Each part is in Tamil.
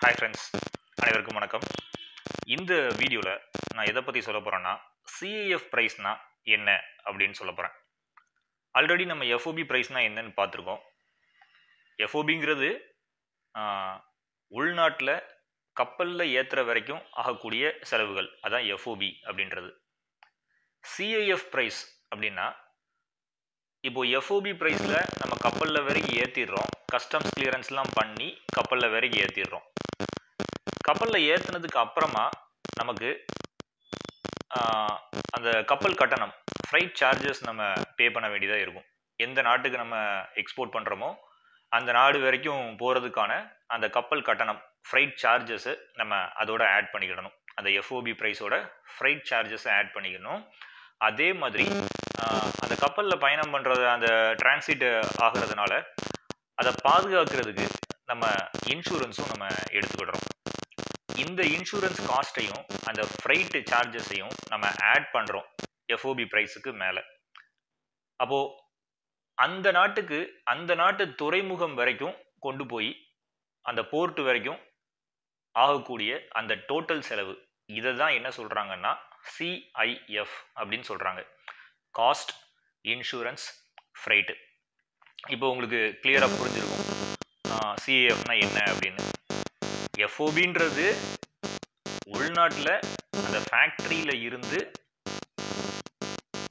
ஹாய் ஃப்ரெண்ட்ஸ், அனைவருக்கும் வணக்கம். இந்த வீடியோவில் நான் எதை பற்றி சொல்ல போகிறேன்னா, சிஏஎஃப் ப்ரைஸ்னா என்ன அப்படின்னு சொல்ல போகிறேன். ஆல்ரெடி நம்ம எஃப்ஓபி ப்ரைஸ்னா என்னன்னு பார்த்துருக்கோம். எஃப்ஓபிங்கிறது உள்நாட்டில் கப்பலில் ஏற்றுற வரைக்கும் ஆகக்கூடிய செலவுகள், அதான் எஃப்ஓபி அப்படின்றது. சிஏஎஃப் ப்ரைஸ் அப்படின்னா, இப்போது எஃப்ஓபி ப்ரைஸில் நம்ம கப்பலில் வரைக்கும் ஏற்றிடுறோம், கஸ்டம்ஸ் கிளியரன்ஸ்லாம் பண்ணி கப்பலில் வரைக்கும் ஏற்றிடுறோம். கப்பலில் ஏற்றுனதுக்கு அப்புறமா நமக்கு அந்த கப்பல் கட்டணம், ஃப்ரைட் சார்ஜஸ் நம்ம பே பண்ண வேண்டியதாக இருக்கும். எந்த நாட்டுக்கு நம்ம எக்ஸ்போர்ட் பண்ணுறோமோ அந்த நாடு வரைக்கும் போகிறதுக்கான அந்த கப்பல் கட்டணம், ஃப்ரைட் சார்ஜஸை நம்ம அதோட ஆட் பண்ணிக்கிடணும். அந்த எஃப்ஓபி ப்ரைஸோட ஃப்ரைட் சார்ஜஸை ஆட் பண்ணிக்கணும். அதே மாதிரி அந்த கப்பலில் பயணம் பண்ணுறது, அந்த டிரான்சிட் ஆகிறதுனால அதை பாதுகாக்கிறதுக்கு நம்ம இன்சூரன்ஸும் நம்ம எடுத்துக்கிடுறோம். இந்த இன்சூரன்ஸ் காஸ்ட்டையும் அந்த ஃப்ரைட் சார்ஜஸையும் நம்ம ஆட் பண்ணுறோம் எஃப்ஓபி ப்ரைஸுக்கு மேலே. அப்போது அந்த நாட்டுக்கு, அந்த நாட்டு துறைமுகம் வரைக்கும் கொண்டு போய் அந்த போர்ட் வரைக்கும் ஆகக்கூடிய அந்த டோட்டல் செலவு, இதை தான் என்ன சொல்கிறாங்கன்னா சிஐஎஃப் அப்படின்னு சொல்கிறாங்க. Cost, insurance, freight. இப்போ உங்களுக்கு கிளியராக புரிஞ்சிருக்கும் சிஏஎஃப்னா என்ன அப்படின்னு. எஃப்ஓபின்றது உள்நாட்டில் அந்த ஃபேக்ட்ரியில் இருந்து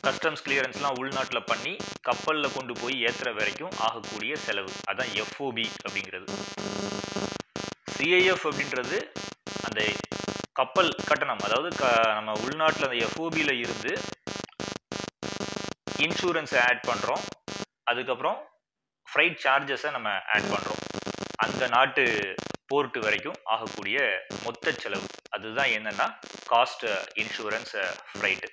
கஸ்டம்ஸ் கிளியரன்ஸ்லாம் உள்நாட்டில் பண்ணி கப்பலில் கொண்டு போய் ஏற்றுற வரைக்கும் ஆகக்கூடிய செலவு, அதான் எஃப்ஓபி அப்படிங்கிறது. சிஐஎஃப் அப்படின்றது அந்த கப்பல் கட்டணம், அதாவது நம்ம உள்நாட்டில் அந்த எஃப்ஓபியில் இருந்து இன்சூரன்ஸை ஆட் பண்ணுறோம், அதுக்கப்புறம் ஃப்ரைட் சார்ஜஸை நம்ம ஆட் பண்ணுறோம். அந்த நாட்டு போர்ட்டு வரைக்கும் ஆகக்கூடிய மொத்த செலவு, அதுதான் என்னென்னா காஸ்ட், இன்சூரன்ஸ், ஃப்ரைட்டு.